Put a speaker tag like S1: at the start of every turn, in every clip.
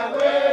S1: Africa.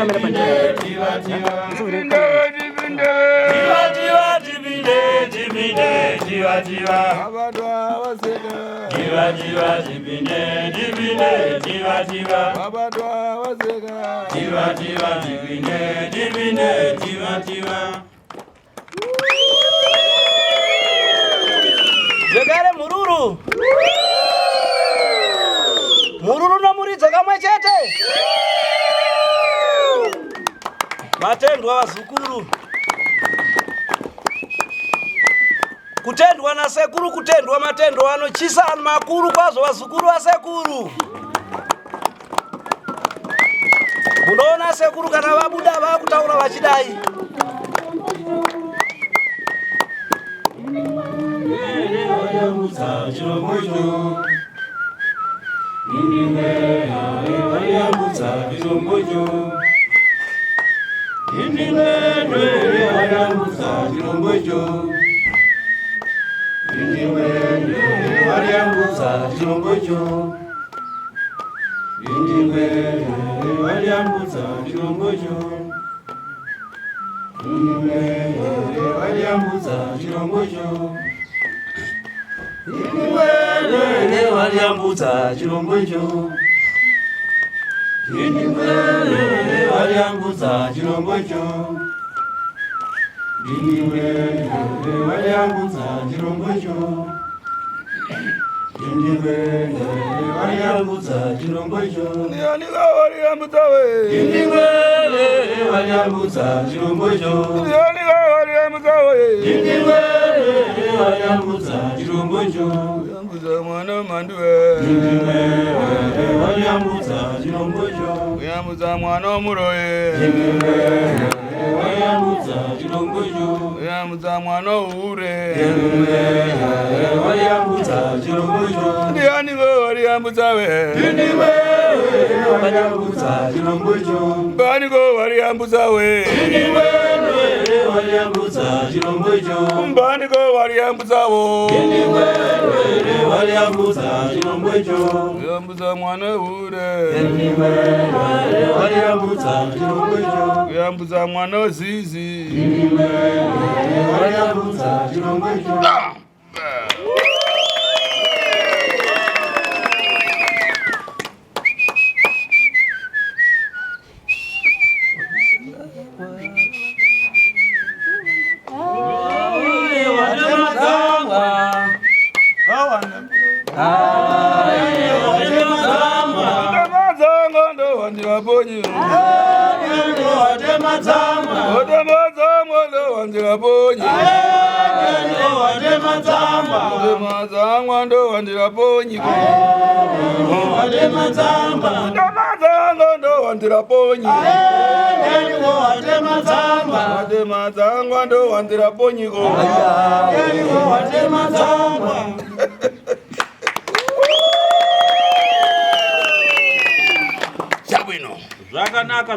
S1: kamera panja. Jagare mururu. Mururu na muri jagamwe chete. Matendwa wazukuru. Kutendwa na sekuru kutendwa matendo ano chisa makuru kwazo wazukuru wa sekuru. Unaona sekuru kana wabuda vakutaura vachidai.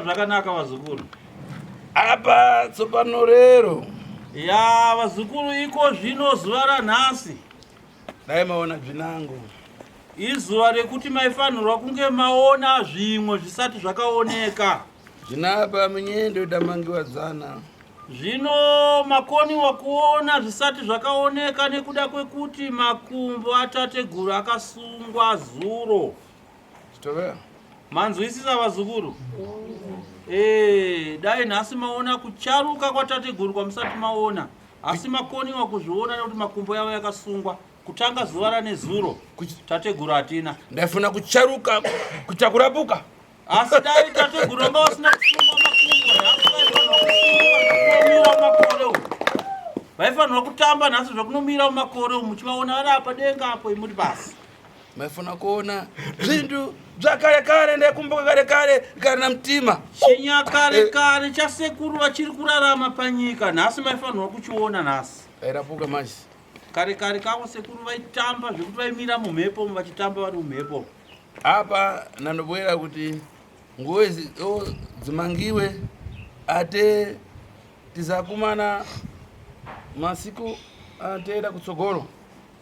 S2: Zvakanaka wazukuru.
S3: Apa tsopano rero.
S2: Ya wazukuru iko zvino zuva ranhasi.
S3: Dai maona zvinango.
S2: Izuva rekuti maifanirwa kunge maona zvimwe zvisati zvakaoneka.
S3: Zvinapa munyendo damangiwa zana.
S2: Zvino makoniwa kuona zvisati zvakaoneka nekuda kwekuti makumbo atateguru akasungwa zuro.
S3: Stova.
S2: Manzwisisa wazukuru? Dai nhasi maona kucharuka kwatateguru kwamusati maona. Asi makoniwa kuzviona nekuti makumbo yavo yakasungwa. Kutanga zuva ranezuro tateguru atina.
S3: Ndafuna kucharuka kutakurapuka.
S2: Asi dai tateguru anga wasina kusungwa makumbo. Vaifanirwa kutamba nhasi zvakunomira mumakore muchivaona vari apa denga apo imuri basi.
S3: Maifuna kuona zvintu zvakare kare ndakumbuka kare kare kana mtima.
S2: Chinyakare kare chasekuru vachiri kurarama panyika nhasi maifanirwa kuchiona nhasi.
S3: Airapuka manje.
S2: Kare kare kako sekuru vaitamba zvekuti vaimira mumhepo vachitamba vari mumhepo.
S3: Apa nandobwera kuti nguwe dzimangiwe ate tizakumana masiku atenda kutsogoro.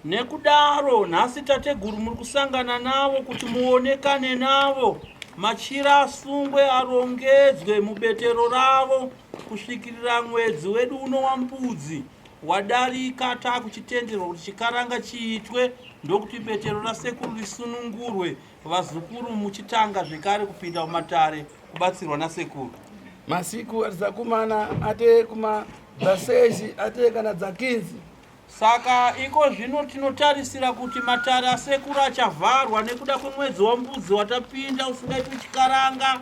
S2: Nekudaro nhasi tateguru muri kusangana navo kuti muonekane navo machira asungwe arongedzwe mubetero ravo kusvikirira mwedzi wedu uno wambudzi wadarika takuchitenderwa kuti chikaranga chiitwe ndokuti betero rasekuru risunungurwe vazukuru muchitanga zvekare kupinda mumatare kubatsirwa nasekuru.
S3: Masiku atizakumana ate kuma dzasezi ate kana dzakinzi.
S2: Saka iko zvino tinotarisira kuti matare asekuru achavharwa nekuda kwemwedzi wambudzi watapinda usingaitwi chikaranga.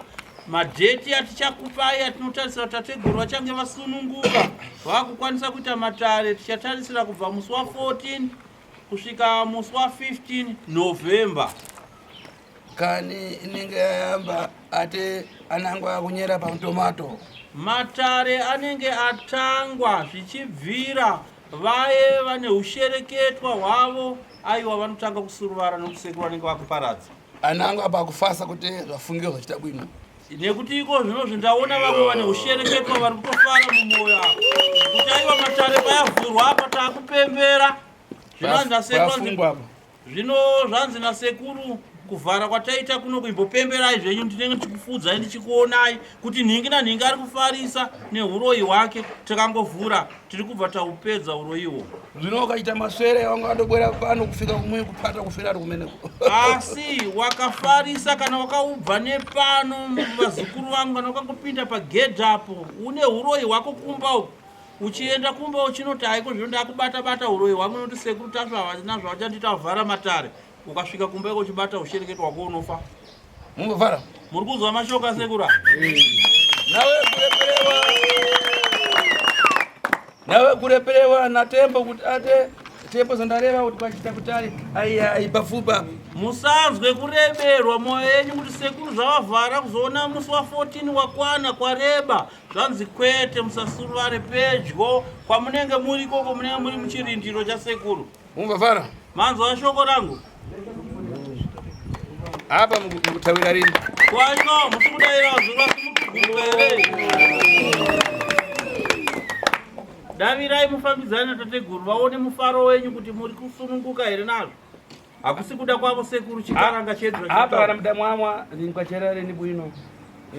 S2: Madheti atichakupai atinotarisira kuti tateguru vachange vasununguka vakukwanisa kuita matare tichatarisira kubva musi wa14 kusvika musi wa15 November.
S3: Kani inenge yayamba ate anangwa kunyera pamutomato.
S2: Matare anenge atangwa zvichibvira vaye vane ushereketwa hwavo aiwa vanotanga kusuruvara nokusekuru vanenge vakuparadza.
S3: Anangwa pakufasa kuti vafungiwa zvachita bwino.
S2: Nekuti iko zvino zvindaona vamwe vane ushereketwa vari kutofara mumwoyo avo kuti aiwa matare payavhurwa apa taakupembera zvino zvanzi nasekuru kuvhara kwataita kuno kuimbopemberai zvenyu ndinenge ndichikufudzai ndichikuonai kuti nhingi nanhingi ari kufarisa neuroyi hwake takangovhura tiri kubva taupedza uroyiwo.
S3: Zvino ukaita maswere wanga andobwera pano kufika kumwe kupata kufira ari kumeneko.
S2: Asi wakafarisa kana wakaubva nepano vazukuru vangu kana wakangopinda pagedhi apo une uroyi hwako kumba uko uchienda kumba uchinoti haiko zvino ndakubata uroyi hwangu noti sekuru tasva nazvo vachandita vhara matare ukasvika kumba iko uchibata ushereketwa wako unofa.
S3: Mumbovhara
S2: muri kuzwa mashoko asekuru
S3: nawe kureperewa na tembo kuti ate tembo zandareva kuti kwachita kutali aipafupa.
S2: Musanzwe kureberwa mwoyo yenyu kuti sekuru zvavavhara kuzoona musi wa14 wakwana kwareba zvanzi kwete musasuruvare pedyo kwamunenge muri koko munenge muri muchirindiro chasekuru.
S3: Mumbovhara
S2: manzwa shoko rangu
S3: apa mukutawira rini
S2: kwano musikudaira vazuru vasimukugurwere davirai mufambidzane natateguru vaone mufaro wenyu kuti muri kusununguka here nazvo. Hakusi kuda kwavo sekuru chikaranga chedu
S3: apa kana mudamwamwa ndinkwachera ni bwino.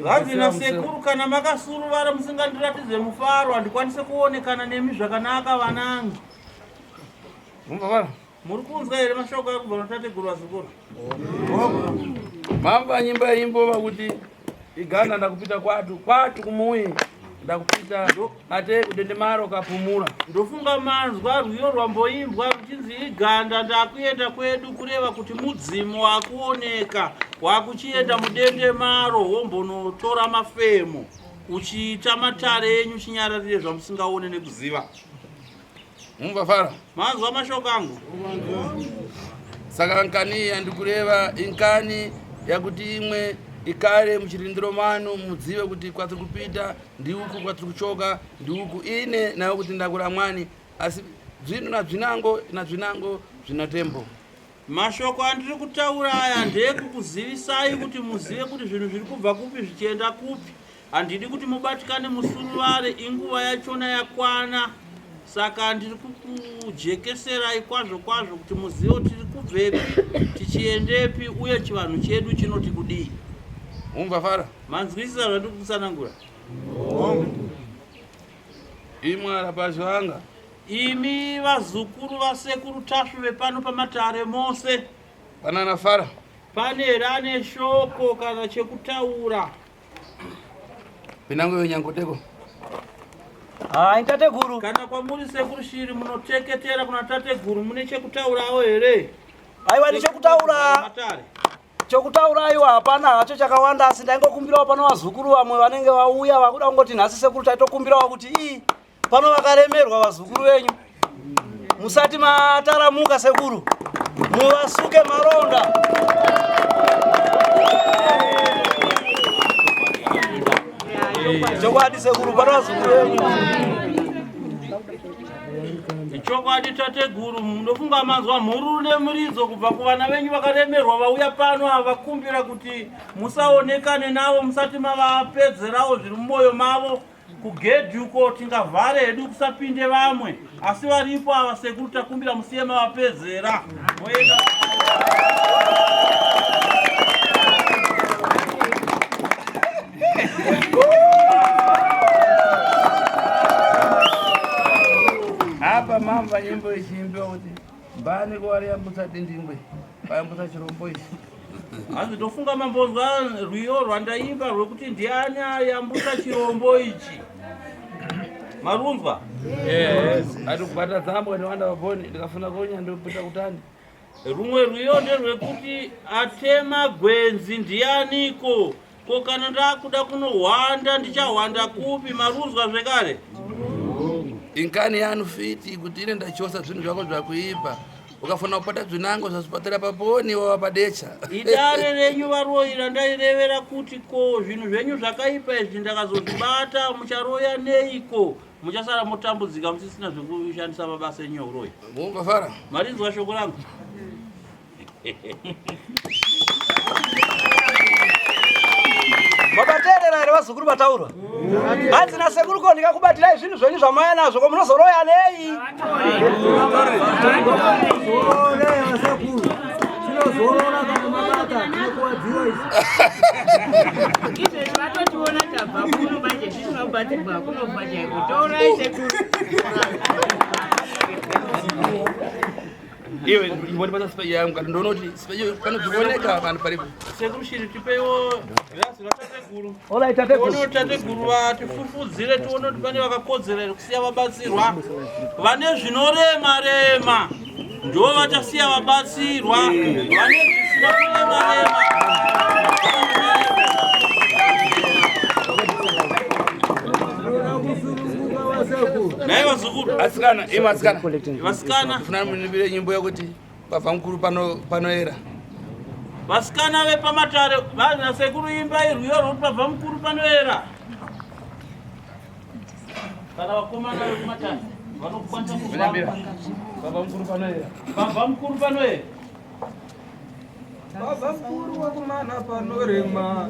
S2: Zvanzi nasekuru kana makasuruvara musingandiratidze mufaro handikwanise kuonekana nemi zvakanaka vanangu.
S3: Mumbovhara
S2: muri kunzwa here mashoko ari kubva natateguru vazukuru.
S3: Mamba nyimba imbova kuti iganda ndakupita kwatu kumuyi ndakupita ate kudendemaro kapumura.
S2: Ndofunga manzwa rwiyo rwamboimbwa ruchinzi iganda ndakuenda kwedu kureva kuti mudzimu wakuoneka wakuchienda mudendemaro wombonotora mafemo uchiita matare enyu chinyararire zvamusingaone nekuziva.
S3: Mumbovhara
S2: manzwa mashoko angu.
S3: Saka nkani yandikureva inkani yakuti imwe ikare muchirindiro mano mudzive kuti kwatiri kupita ndiuku kwatiri kuchoka ndiuku ine nayo kuti ndakura mwani asi zvino nazvinango zvina tembo.
S2: Mashoko andiri kutaura aya ndekukuzivisai kuti muzive kuti zvinhu zviri kubva kupi zvichienda kupi. Handidi kuti mubatikane musuruvare inguva yachona yakwana. Saka ndiri kukujekeserai kwazvo kuti muzive kuti tiri kubvepi tichiendepi uye chivanhu chedu chinoti kudii.
S3: Mumbovhara
S2: manzwisisa zvandiri kutsanangura.
S3: imwe arapazvanga
S2: imi vazukuru vasekuru tashuve pano pamatare mose
S3: panana fara
S2: pane rane shoko kana chekutaura.
S3: pinango yonyangoteko
S1: tateguru
S2: Kana kwamuri sekuru shiri munoteketera kuna tateguru mune chekutaurawo here?
S1: aiwa ni chekutaura.
S2: Matare
S1: Chokutaura aiwa hapana hacho chakawanda asi ndaingokumbirawo pano vazukuru vamwe vanenge vauya vakuda kungoti nhasi sekuru taitokumbirawo kuti pano vakaremerwa vazukuru venyu musati mataramuka sekuru muvasuke maronda. Chokwadi sekuru pano vazukuru venyu.
S2: chokwadi tateguru ndofunga manzwa mhururu nemuridzo kubva kuvana venyu vakaremerwa vauya pano avakumbira kuti musaonekane navo musati mavapedzerawo zviri mumwoyo mavo kugedhi uko tingavhare hedu kusapinde vamwe asi varipo ava sekuru takumbira musiye mavapedzera moenda
S3: mwamba nyimbo ichimbiwa kuti mbani kuwaliyambutsa dindingwe wayambutsa chirombo ichi.
S2: Asi tofunga mambozwa rwiyo rwandaimba rwekuti ndiani ayambutsa chirombo ichi. Marumva?
S3: Ati kubata dzambo ndiwanda vaponi ndikafuna konya ndopita kutani.
S2: Rumwe rwiyo nderwekuti atema gwenzi ndianiko. Ko kana ndakuda kunohwanda ndichahwanda kupi. Maruzwa zvekare?
S3: Inkani yanu fiti kuti ine ndachosa zvinhu zvako zvakuipa. Ukafuna kupata zvinango zvazvipatira paponi wapadecha.
S2: Idare renyu varoyira ndairevera kuti ko zvinhu zvenyu zvakaipa izvi ndakazozvibata mucharoya neiko. Muchasara motambudzika musisina zvekushandisa mabasa enyu uroyi.
S3: Mumva fara.
S2: Marinzwa shoko rangu.
S1: Makaterera here vazukuru vataurwa. Hanzi nasekuru ko ndikakubatirai zvinhu zvenyu zvamaya nazvo ko munozoroya nei?
S4: Tinozorora kana mabata tinokuwadziwa izvi.
S5: Izvezvi vatotiona tabva kuno manje tisinobatirwa kunobva chaiko tourai sekuru.
S3: Iwe ndibona space yangu kandi ndonoti space panodzioneka vanhu paripo.
S2: Sekuru shiri tipeiwo grasi ratateguru.
S1: Ola itateguru.
S2: Ono tateguru vatifufudzire tione kuti pane vakakodzera kusiya vabatsirwa. Vane zvinorema-rema ndo vachasiya vabatsirwa. Vane zvisina kurema-rema. Nai vazukuru.
S3: Asikana, ima asikana.
S2: Vasikana.
S3: Ndifuna munibire nyimbo yakuti bava mukuru panoera.
S2: Vasikana vepamatare vana sekuru imbai rwiyo rwekuti bava mukuru panoera. Kana vakomana vekumatare vanokwanisa
S3: Munambira. Bava mukuru panoera.
S2: bava mukuru panoera.
S4: Baba mkuru wakomana panorema.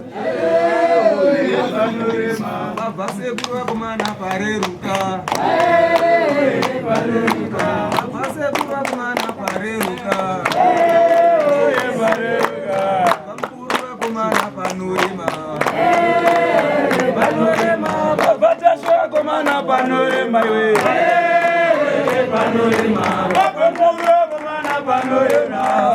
S4: Baba sekuru wakomana pareruka. Baba sekuru wakomana pareruka. Baba mkuru wakomana panorema. Baba tasho wakomana panorema we. Baba mkuru wakomana panorema.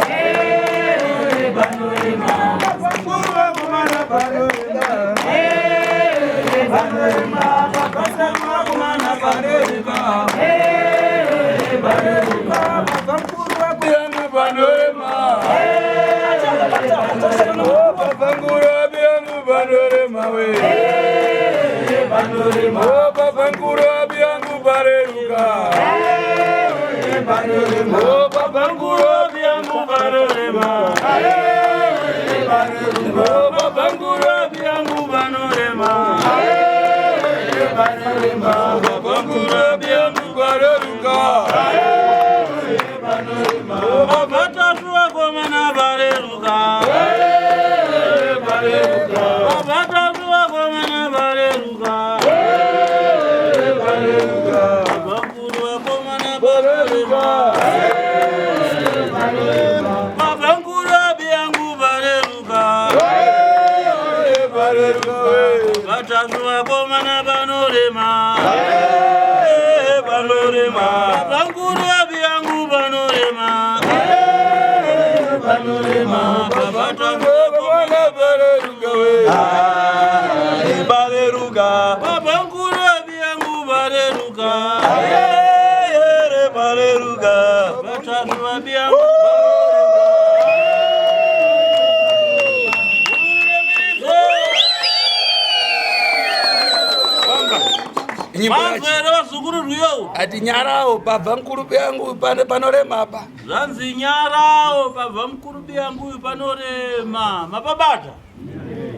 S3: Ati nyarao baba mkurubi yangu panorema apa.
S2: Zanzi nyarao baba mkurubi yangu panorema. Mapabata?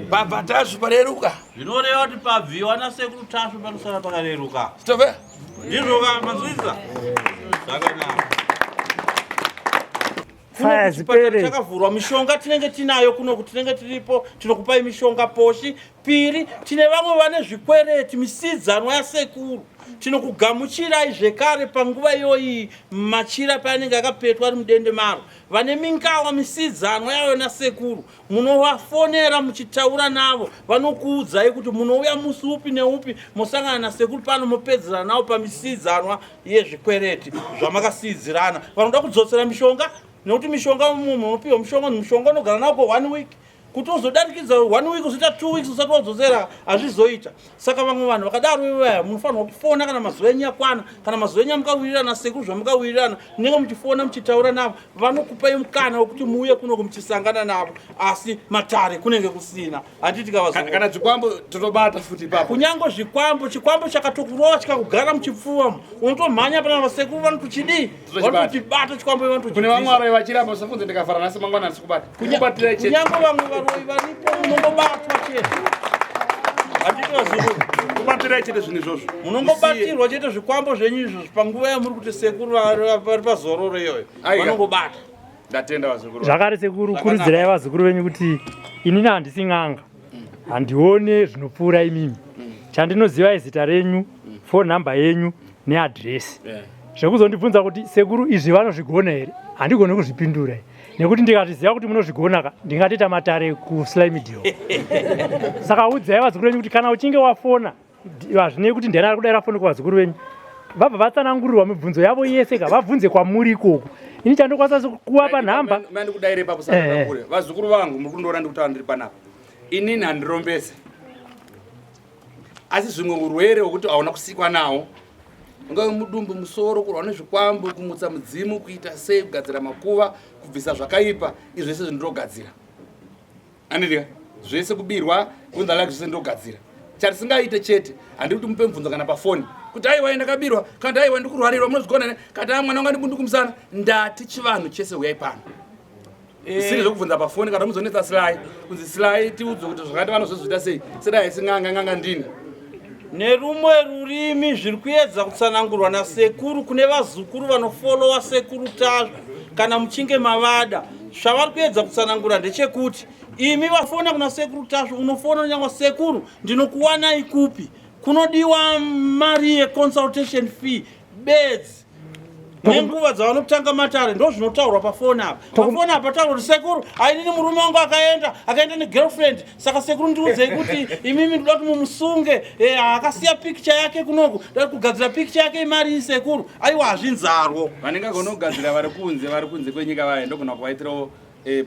S3: Baba tashu pareruka.
S2: Zvinoreva kuti pabviwa nasekuru tashu panosara pakareruka.
S3: Stove?
S2: Ndizvoka mazvisa. Zvakanaka.
S1: Faya zipere.
S2: Takavhurwa mishonga tinenge tinayo kuno kuti tinenge tiripo tinokupai mishonga poshi. Piri tine vamwe vane zvikwereti misidzanwa yasekuru. tinokugamuchirai zvekare panguva iyoyi machira paanenge akapetwa ari mudende maro vane mingawa misidzanwa yayo nasekuru munovafonera muchitaura navo vanokuudzai kuti munouya musi upi neupi mosangana nasekuru pano mopedzera navo pamisidzanwa yezvikwereti zvamakasidzirana vanoda kudzosera mishonga nekuti mishonga munopiwa mushonga unogara nawo kwa 1 week kuti uzodarikidza 1 week uzoita 2 weeks usati wadzosera hazvizoita saka vamwe vanhu vakadaro ivaya munofanirwa kufona kana mazuva enyu akwana kana mazuva enyu amukawirirana sekuru zvamukawirirana munenge muchifona muchitaura navo vanokupai mukana wekuti muuye kunoko muchisangana navo asi matare kunenge kusina handiti
S6: kana zvikwambo totobata futi ipapo
S2: kunyange chikwambo chakatokurova chikakugara muchipfuva unotomhanya pana vasekuru vanotochidii vanototibata chikwambo
S6: kune vamwe varoi vachiramba usafunze ndikavhara nhasi mangwana ndisikubata kubatira chete
S2: kunyange vamwe varoi varipo munongobatwa chete handiti vazukuru
S6: kubatirai chete zvinhu izvozvo
S2: munongobatirwa chete zvikwambo zvenyu izvo panguva yamuri kuti sekuru vari pazororo iyoyo vanongobata
S6: ndatenda vazukuru
S7: zvakare sekuru kurudzirai vazukuru venyu kuti inini handisi n'anga handione zvinopfuura imimi chandinoziva zita renyu phone number yenyu neadhiresi zvekuzondibvunza kuti sekuru izvi vanozvigona here handigoni kuzvipindura nekuti ndikatiziva kuti munozvigona ndingatoita matare kuslimidio saka udzai vazukuru venyu kuti kana uchinge wafona hazvinei kuti ndiyani ari kudai foni kuvazukuru venyu vabva vatsanangurirwa mibvunzo yavo yese vabvunze kwamuri ikoko ini chandokwanisa kuvapa nhamba
S6: mandikudaire pakusakakure vazukuru vangu muri kundoona ndikutaura ndiri panapa inini handirombese asi zvimwe urwere hwekuti hauna kusikwa nawo ungawe mudumbu musoro kurwa nezvikwambo kumutsa mudzimu kuita sei kugadzira makuva kubvisa zvakaipa izvi zvese zvindogadzira andidika zvese kubirwa kunzalaki zvese ndogadzira chatisingaite chete handi kuti mupe mubvunzo kana pafoni kuti aiwa ndakabirwa kana kuti aiwa ndikurwarirwa munozvigona kana mwana wanga ndibundikumusana ndati chivanhu chese uyai pano zvisiri zvokubvunza pafoni kana muzonetsa silai kunzi silai tiudzwe kuti zvakati vanozozvita sei sedai ising'anga ndini
S2: nerumwe rurimi zviri kuedza kutsanangurwa nasekuru kune vazukuru vanofolowa sekuru tazvo kana muchinge mavada zvavari kuedza kutsanangura ndechekuti imi vafona kuna sekuru tazvo unofona nyangwa sekuru ndinokuwanai kupi kunodiwa mari yeconsultation fee bedzi nenguva dzavanotanga matare ndo zvinotaurwa pafoni apa pafoni apa taura kuti sekuru ainini murume wangu akaenda negirlfriend saka sekuru ndiudzei kuti imimi ndoda kuti mumusunge akasiya picture yake kunoko ndoda kugadzira picture yake imari isekuru aiwa hazvinzarwo
S6: vanenge gona kugadzira vari kunze kwenyika vaya ndogona kuvaitirawo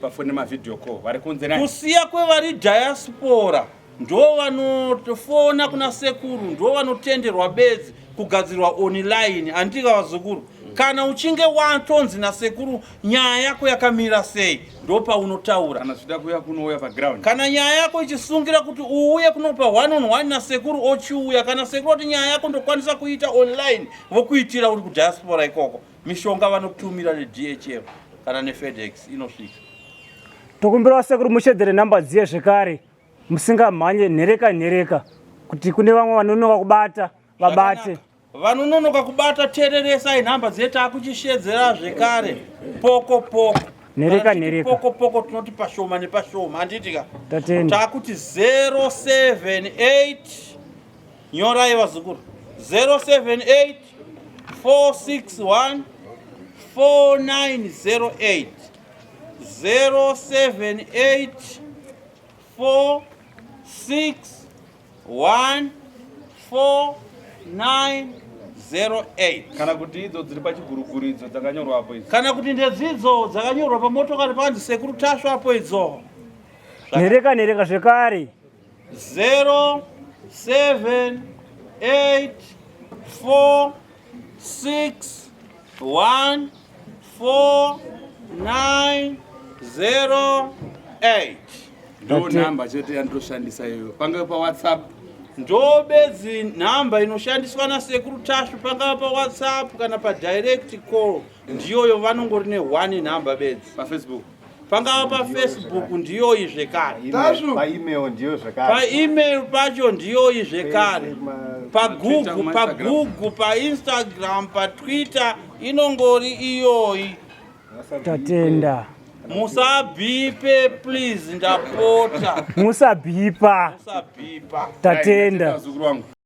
S6: pafoni nemavideo call vari kunze
S2: kusiya kwevari diaspora ndo vanotofona kuna sekuru ndo vanotenderwa bedzi kugadzirwa online handika vazukuru kana uchinge watonzi nasekuru nyaya yako yakamira sei ndo paunotaura
S6: kana zvida kuya kunouya paground
S2: kana nyaya yako ichisungira kuti uuye kunopa 1-on-1 nasekuru ochiuya kana sekuru kuti nyaya yako ndokwanisa kuita online vokuitira uri kudiaspora ikoko mishonga vanokutumira neDHL kana neFedEx inosvika
S8: tokumbira sekuru mushedzere nhamba dziye zvekare musingamhanye nhereka kuti kune vamwe vanonoka kubata vabate
S2: vanononoka kubata tereresai nhamba dzetu akuchishedzera zvekare poko nhereka tinoti pashoma nepashoma handitika takuti 078 nyorai vazukuru 078 461 4908 078 461 4908
S6: kana kuti idzo dziri pachiguruguru idzo dzakanyorwa apo idzo
S2: kana kuti ndedzidzo dzakanyorwa pamotokari panzi sekuru tasvo apo idzo
S8: nhereka zvekare
S2: 078
S6: ndo namba chete yandoshandisa iyo pangave pawhatsapp
S2: ndo bedzi nhamba inoshandiswa nasekuru tasvo pangava pawhatsapp kana padirect call ndiyoyo vanongori ne1 nhamba bedzi
S6: pafacebook
S2: pangava pafacebook ndiyoyi zvekare paemail pacho ndiyoyi zvekare pagoogle painstagram patwitter inongori iyoyi
S8: tatenda
S2: musabhipe please ndapota
S8: musabhipa tatenda
S6: zukuru wangu